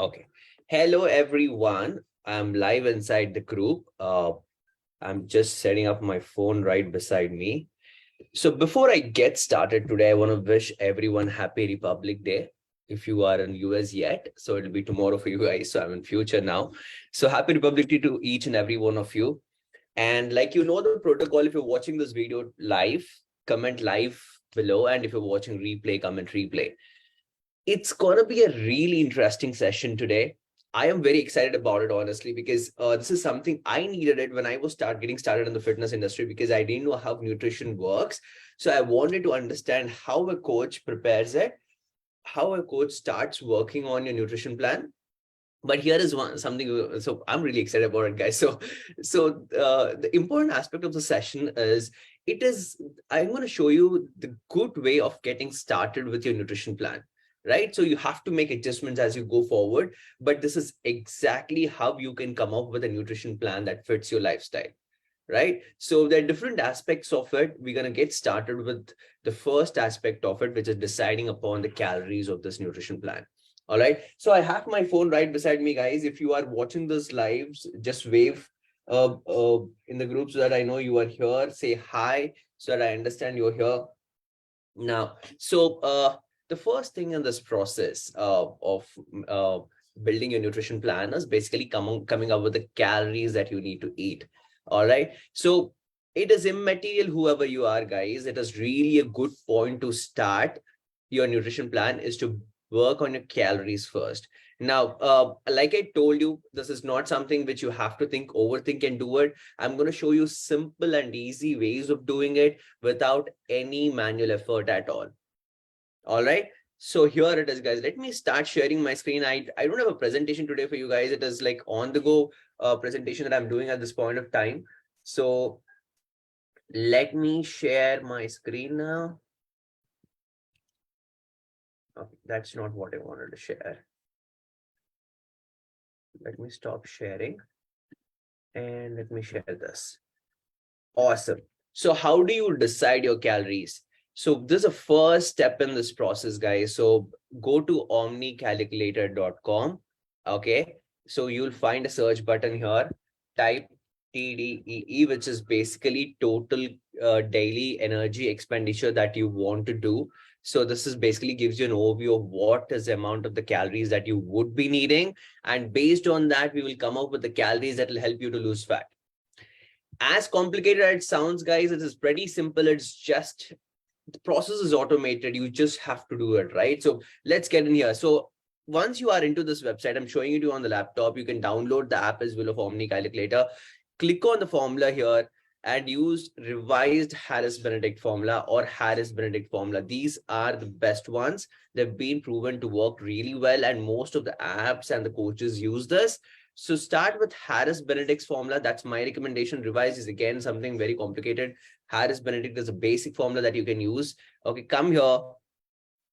Okay. Hello, everyone. I'm live inside the group. I'm just setting up my phone right beside me. So before I get started today, I want to wish everyone happy Republic Day. If you are in US yet, so it'll be tomorrow for you guys. So I'm in future now. So happy Republic Day to each and every one of you. And like you know the protocol, if you're watching this video live, comment live below. And if you're watching replay, comment replay. It's gonna be a really interesting session today. I am very excited about it, honestly, because this is something I needed it when I was getting started in the fitness industry because I didn't know how nutrition works. So I wanted to understand how a coach prepares it, how a coach starts working on your nutrition plan. But here is one something. So I'm really excited about it, guys. So the important aspect of the session is it is I'm going to show you the good way of getting started with your nutrition plan, right? So you have to make adjustments as you go forward, but this is exactly how you can come up with a nutrition plan that fits your lifestyle, right? So there are different aspects of it. We're going to get started with the first aspect of it, which is deciding upon the calories of this nutrition plan. All right. So I have my phone right beside me, guys. If you are watching this live, just wave in the group so that I know you are here. Say hi so that I understand you're here now. So the first thing in this process of uh, building your nutrition plan is basically coming up with the calories that you need to eat. All right. So it is immaterial whoever you are, guys. It is really a good point to start your nutrition plan is to work on your calories first. Now, like I told you, this is not something which you have to overthink and do it. I'm going to show you simple and easy ways of doing it without any manual effort at all. All right. So here it is, guys. Let me start sharing my screen. I don't have a presentation today for you guys. It is like on the go presentation that I'm doing at this point of time. So let me share my screen now. Okay, that's not what I wanted to share. Let me stop sharing and let me share this. Awesome. So how do you decide your calories? So this is a first step in this process, guys. So go to omnicalculator.com. Okay. So you'll find a search button here. Type TDEE, which is basically total daily energy expenditure that you want to do. So this is basically gives you an overview of what is the amount of the calories that you would be needing. And based on that, we will come up with the calories that will help you to lose fat. As complicated as it sounds, guys, it is pretty simple. It's just the process is automated. You just have to do it, right? So let's get in here. So once you are into this website, I'm showing it to you on the laptop. You can download the app as well of Omni Calculator. Click on the formula here and use revised Harris Benedict formula or Harris Benedict formula. These are the best ones. They've been proven to work really well, and most of the apps and the coaches use this. So start with Harris Benedict's formula. That's my recommendation. Revise is again something very complicated. Harris Benedict is a basic formula that you can use. Okay, come here,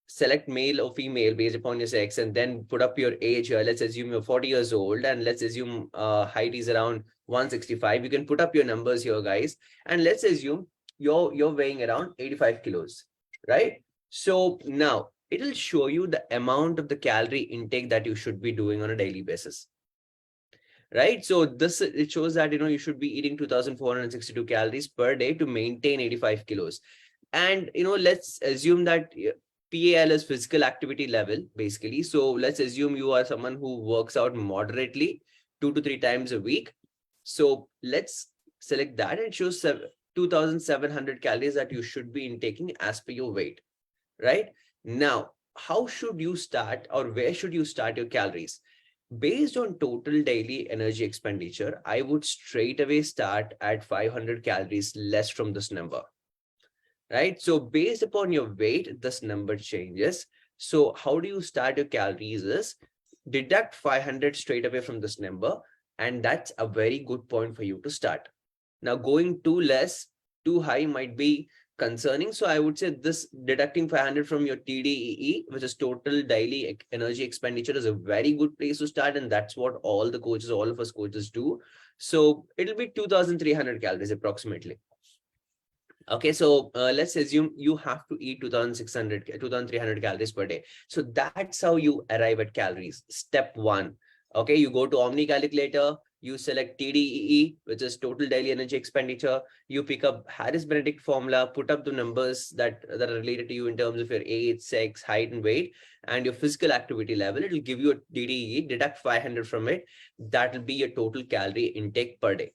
select male or female based upon your sex, and then put up your age here. Let's assume you're 40 years old, and let's assume height is around 165. You can put up your numbers here, guys, and let's assume you're weighing around 85 kilos, right? So now it'll show you the amount of the calorie intake that you should be doing on a daily basis, right? So this it shows that you should be eating 2,462 calories per day to maintain 85 kilos. And let's assume that PAL is physical activity level, basically. So let's assume you are someone who works out moderately 2 to 3 times a week. So let's select that, and it shows 2,700 calories that you should be intaking as per your weight, right? Now, how should you start, or where should you start your calories? Based on total daily energy expenditure, I would straight away start at 500 calories less from this number, right? So based upon your weight, this number changes. So how do you start your calories is deduct 500 straight away from this number. And that's a very good point for you to start. Now going too less, too high might be concerning. So I would say this deducting 500 from your TDEE, which is total daily energy expenditure, is a very good place to start. And that's what all the coaches, all of us coaches do. So it'll be 2,300 calories approximately. Okay, so let's assume you have to eat 2600, 2300 calories per day. So that's how you arrive at calories. Step one. Okay, you go to Omni calculator, you select TDEE, which is total daily energy expenditure. You pick up Harris Benedict formula, put up the numbers that are related to you in terms of your age, sex, height, and weight, and your physical activity level. It will give you a TDEE, deduct 500 from it. That will be your total calorie intake per day.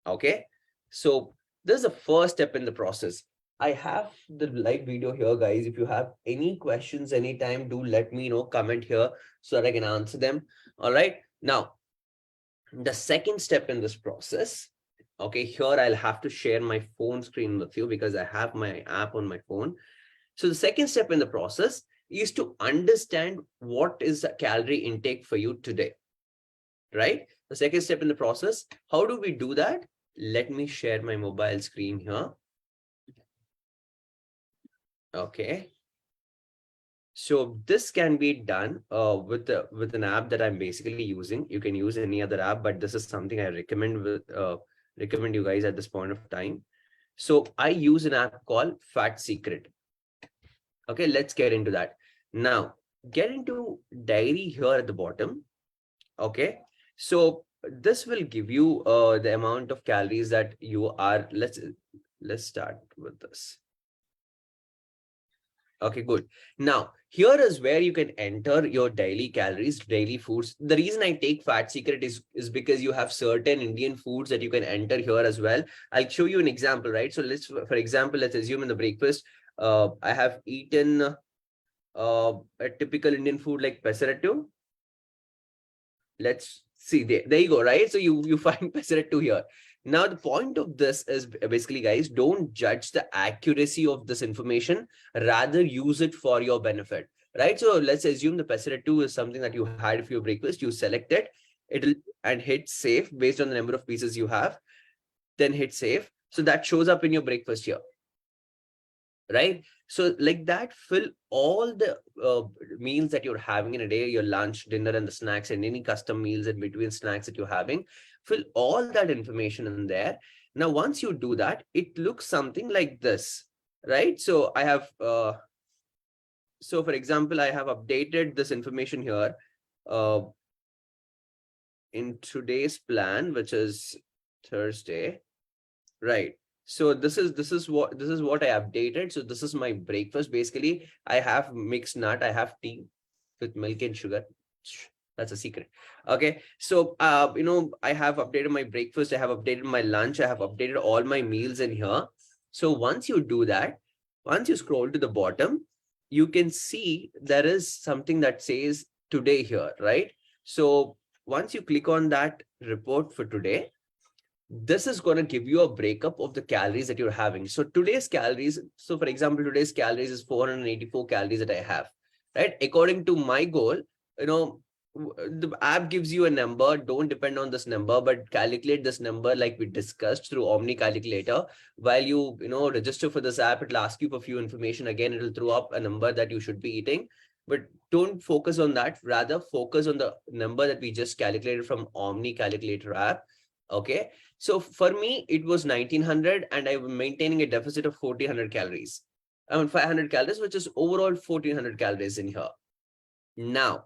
Okay, so this is the first step in the process. I have the live video here, guys. If you have any questions anytime, do let me know, comment here so that I can answer them. All right, now the second step in this process. Okay, here I'll have to share my phone screen with you because I have my app on my phone. So the second step in the process is to understand what is the calorie intake for you today, right? The second step in the process, how do we do that? Let me share my mobile screen here. Okay. So this can be done with an app that I'm basically using. You can use any other app, but this is something I recommend you guys at this point of time. So I use an app called Fat Secret. Okay, let's get into that. Now, get into diary here at the bottom. Okay, so this will give you the amount of calories that you are. Let's start with this. Okay, good. Now, here is where you can enter your daily calories, daily foods. The reason I take Fat Secret is because you have certain Indian foods that you can enter here as well. I'll show you an example, right? So for example, let's assume in the breakfast, I have eaten a typical Indian food like pesarattu. Let's see, there you go, right? So you find pesarattu here. Now, the point of this is basically, guys, don't judge the accuracy of this information, rather use it for your benefit, right? So let's assume the pesarattu is something that you had for your breakfast. You select it, it'll and hit save based on the number of pieces you have, then hit save. So that shows up in your breakfast here, right? So like that, fill all the meals that you're having in a day, your lunch, dinner, and the snacks, and any custom meals in between snacks that you're having, fill all that information in there. Now, once you do that, it looks something like this, right? So I have so for example, I have updated this information here uh, in today's plan, which is Thursday, right? So this is what I updated. So this is my breakfast. Basically, I have mixed nut, I have tea with milk and sugar. That's a secret. Okay, so I have updated my breakfast, I have updated my lunch, I have updated all my meals in here. So once you do that, once you scroll to the bottom, you can see there is something that says today here, right? So once you click on that report for today, this is going to give you a breakup of the calories that you're having. So today's calories, so for example, today's calories is 484 calories that I have, right? According to my goal, you know, the app gives you a number. Don't depend on this number, but calculate this number like we discussed through Omni calculator. While you register for this app, it'll ask you for a few information. Again, it'll throw up a number that you should be eating, but don't focus on that. Rather focus on the number that we just calculated from Omni calculator app. Okay, so for me, it was 1900 and I was maintaining a deficit of 1400 calories. I mean, 500 calories, which is overall 1400 calories in here. Now,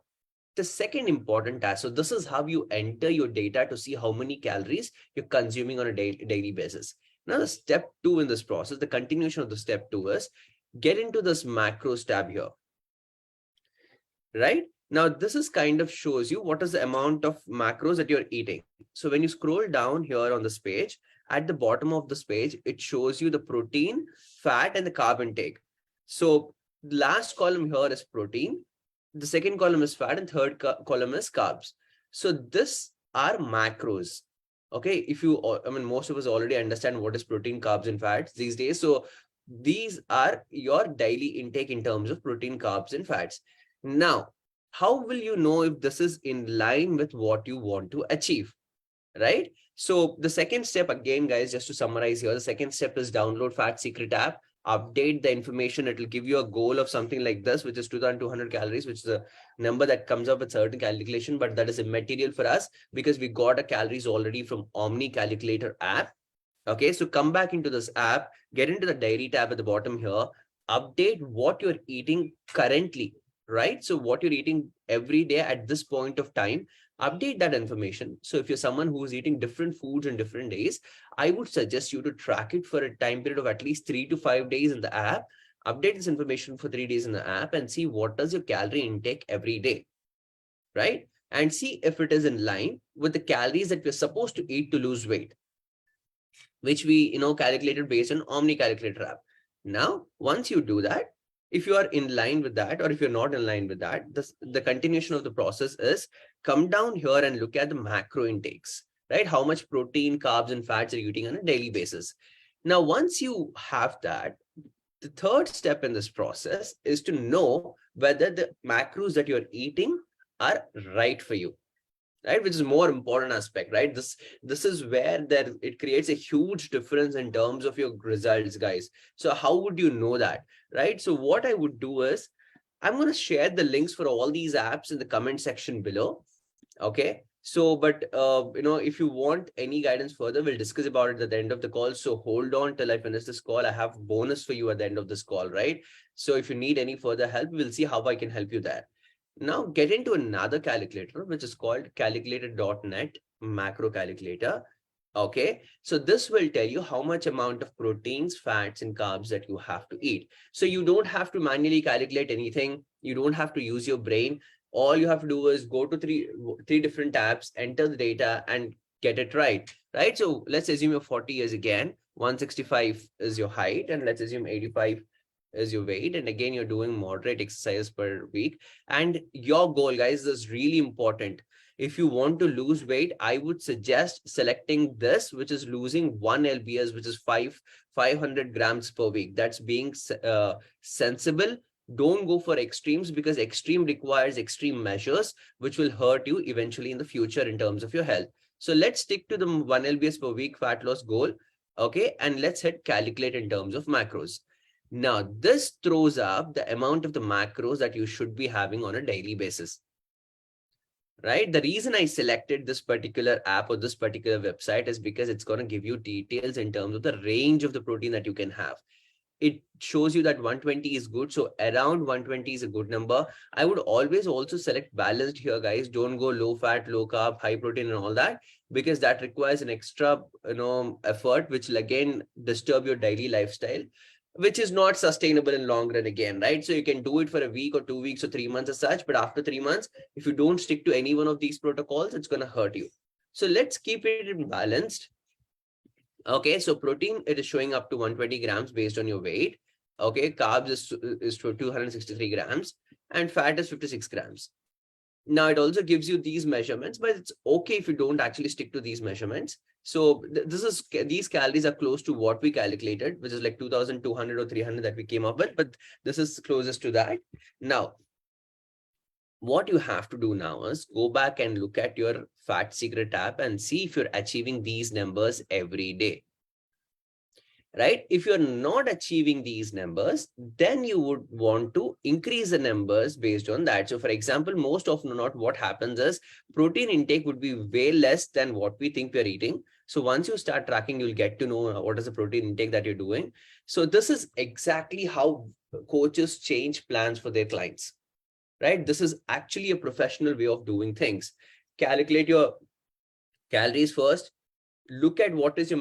the second important task. So this is how you enter your data to see how many calories you're consuming on a daily basis. Now, the step two in this process, the continuation of the step two is get into this macros tab here, right? Now, this is kind of shows you what is the amount of macros that you're eating. So when you scroll down here on this page, at the bottom of this page, it shows you the protein, fat, and the carb intake. So the last column here is protein, the second column is fat, and third column is carbs. So this are macros. Okay, if you, I mean, most of us already understand what is protein, carbs, and fats these days. So these are your daily intake in terms of protein, carbs, and fats. Now, how will you know if this is in line with what you want to achieve, right? So the second step, again, guys, just to summarize here, the second step is download Fat Secret app, update the information. It will give you a goal of something like this, which is 2200 calories, which is a number that comes up with certain calculation, but that is immaterial for us because we got a calories already from Omni calculator app. Okay, so come back into this app, get into the diary tab at the bottom here, update what you're eating currently, right? So what you're eating every day at this point of time, update that information. So if you're someone who's eating different foods in different days, I would suggest you to track it for a time period of at least 3 to 5 days in the app. Update this information for 3 days in the app and see what does your calorie intake every day, right? And see if it is in line with the calories that we're supposed to eat to lose weight, which we calculated based on Omni Calculator app. Now, once you do that, if you are in line with that, or if you're not in line with that, the continuation of the process is come down here and look at the macro intakes, right? How much protein, carbs, and fats are you eating on a daily basis? Now, once you have that, the third step in this process is to know whether the macros that you're eating are right for you, right? Which is more important aspect, right? This is where there it creates a huge difference in terms of your results, guys. So how would you know that, right? So what I would do is I'm going to share the links for all these apps in the comment section below. Okay, so but if you want any guidance further, we'll discuss about it at the end of the call. So hold on till I finish this call. I have bonus for you at the end of this call, right? So if you need any further help, we'll see how I can help you there. Now get into another calculator, which is called calculator.net macro calculator. Okay, so this will tell you how much amount of proteins, fats, and carbs that you have to eat. So you don't have to manually calculate anything. You don't have to use your brain. All you have to do is go to three different tabs, enter the data, and get it right. Right. So let's assume you're 40 years again. 165 is your height, and let's assume 85 is your weight, and again you're doing moderate exercise per week. And your goal, guys, is really important. If you want to lose weight, I would suggest selecting this, which is losing 1 lbs, which is 500 grams per week. That's being sensible. Don't go for extremes, because extreme requires extreme measures, which will hurt you eventually in the future in terms of your health. So let's stick to the 1 lbs per week fat loss goal. Okay, and let's hit calculate in terms of macros. Now, this throws up the amount of the macros that you should be having on a daily basis, right? The reason I selected this particular app or this particular website is because it's going to give you details in terms of the range of the protein that you can have. It shows you that 120 is good. So around 120 is a good number. I would always also select balanced here, guys. Don't go low fat, low carb, high protein and all that, because that requires an extra, effort, which will again disturb your daily lifestyle, which is not sustainable in long run again, right? So you can do it for a week or 2 weeks or 3 months as such, but after 3 months, if you don't stick to any one of these protocols, it's going to hurt you. So let's keep it balanced. Okay, so protein, it is showing up to 120 grams based on your weight. Okay, carbs is to 263 grams, and fat is 56 grams. Now, it also gives you these measurements, but it's okay if you don't actually stick to these measurements. So these calories are close to what we calculated, which is like 2,200 or 300 that we came up with, but this is closest to that. Now, what you have to do now is go back and look at your Fat Secret app and see if you're achieving these numbers every day, right? If you're not achieving these numbers, then you would want to increase the numbers based on that. So for example, most often not, what happens is protein intake would be way less than what we think we're eating. So once you start tracking, you'll get to know what is the protein intake that you're doing. So this is exactly how coaches change plans for their clients, right? This is actually a professional way of doing things. Calculate your calories first. Look at what is your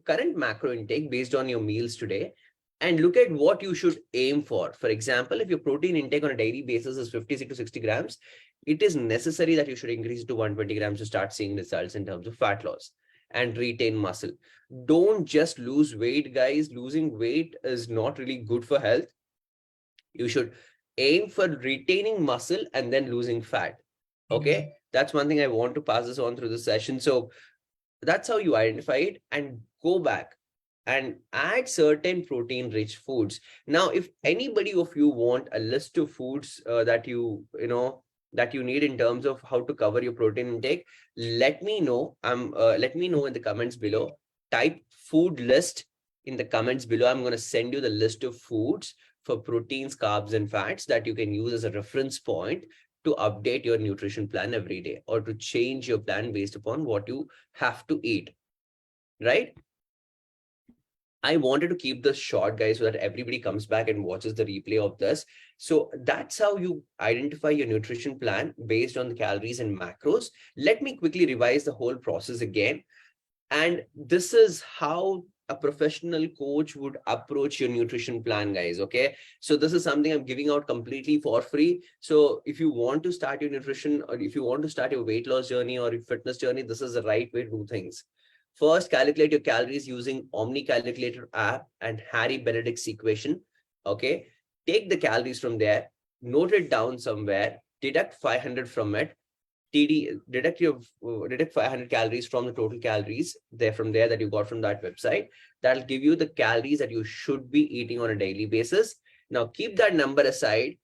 current macro intake based on your meals today, and look at what you should aim for. For example, if your protein intake on a daily basis is 50 to 60 grams, it is necessary that you should increase it to 120 grams to start seeing results in terms of fat loss and retain muscle. Don't just lose weight, guys. Losing weight is not really good for health. You should aim for retaining muscle and then losing fat. Okay, that's one thing I want to pass this on through the session. So that's how you identify it, and go back and add certain protein rich foods. Now, if anybody of you want a list of foods that that you need in terms of how to cover your protein intake, let me know. Let me know in the comments below. Type food list in the comments below. I'm going to send you the list of foods for proteins, carbs, and fats that you can use as a reference point to update your nutrition plan every day, or to change your plan based upon what you have to eat, right? I wanted to keep this short, guys, so that everybody comes back and watches the replay of this. So that's how you identify your nutrition plan based on the calories and macros. Let me quickly revise the whole process again. And this is how a professional coach would approach your nutrition plan, guys. Okay. So this is something I'm giving out completely for free. So if you want to start your nutrition, or if you want to start your weight loss journey or your fitness journey, this is the right way to do things. First, calculate your calories using Omni Calculator app and Harry Benedict's equation. Okay. Take the calories from there, note it down somewhere, deduct 500 from it, deduct 500 calories from the total calories there from there that you got from that website. That'll give you the calories that you should be eating on a daily basis. Now keep that number aside,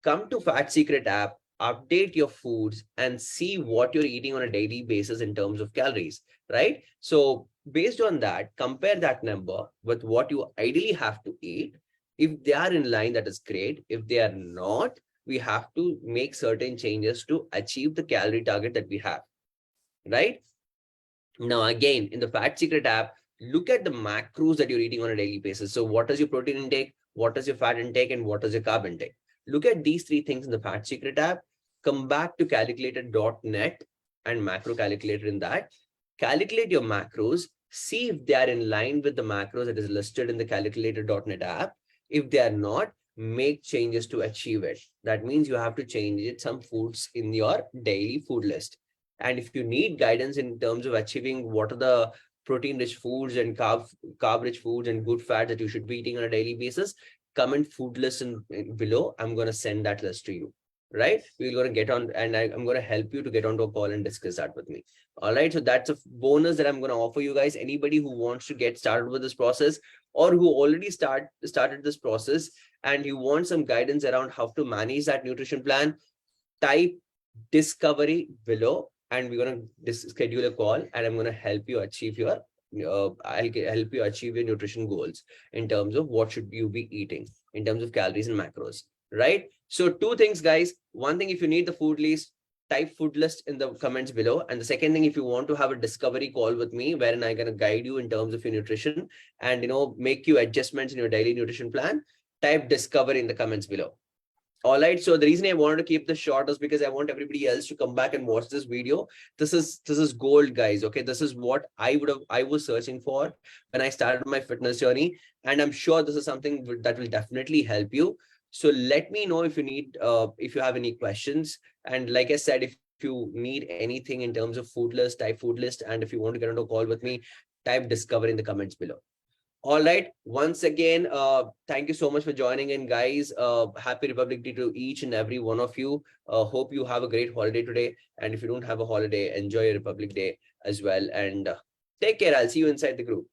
come to Fat Secret app, update your foods and see what you're eating on a daily basis in terms of calories, right? So based on that, compare that number with what you ideally have to eat. If they are in line, that is great. If they are not, we have to make certain changes to achieve the calorie target that we have, right? Now, again, in the Fat Secret app, look at the macros that you're eating on a daily basis. So what is your protein intake? What is your fat intake? And what is your carb intake? Look at these three things in the Fat Secret app. Come back to calculator.net and macro calculator in that. Calculate your macros. See if they are in line with the macros that is listed in the calculator.net app. If they are not, make changes to achieve it. That means you have to change it some foods in your daily food list. And if you need guidance in terms of achieving what are the protein rich foods and carb rich foods and good fat that you should be eating on a daily basis, comment food list in below. I'm going to send that list to you, right? We're going to get on and I'm going to help you to get onto a call and discuss that with me. All right. So that's a bonus that I'm going to offer you guys. Anybody who wants to get started with this process or who already started this process and you want some guidance around how to manage that nutrition plan, type discovery below and we're going to schedule a call and I'm going to help you achieve your I'll help you achieve your nutrition goals in terms of what should you be eating in terms of calories and macros, right? So two things, guys. One thing, if you need the food list, type food list in the comments below. And the second thing, if you want to have a discovery call with me, wherein I'm going to guide you in terms of your nutrition and, make you adjustments in your daily nutrition plan, type discovery in the comments below. All right. So the reason I wanted to keep this short is because I want everybody else to come back and watch this video. This is gold, guys. Okay. This is what I was searching for when I started my fitness journey. And I'm sure this is something that will definitely help you. So let me know if you need, if you have any questions. And like I said, if you need anything in terms of food list, type food list. And if you want to get on a call with me, type discover in the comments below. All right. Once again, thank you so much for joining in, guys. Happy Republic Day to each and every one of you. Hope you have a great holiday today. And if you don't have a holiday, enjoy your Republic Day as well. And take care. I'll see you inside the group.